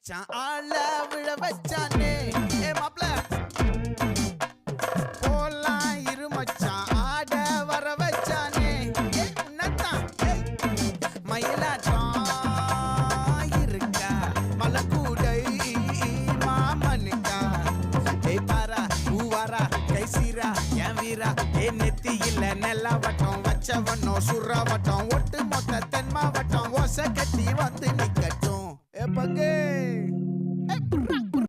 மச்சான் ஆள விழ வச்சானே ஏ மாப்ள போலாம் இரு மச்சான் ஆட வர வச்சானே ஏ உன்னதான் மயிலாட்டம் இருக்கா மலக்கூடை மாமனுக்கா ஏய் பாரா பூவாரா கைசீரா என் வீரா ஏ நெத்தி இல்ல நெல்லா வட்டம் வச்சவனோ சுறா வட்டம் ஒட்டு மொத்த தென் மாவட்டம் ஓசை கட்டி வந்து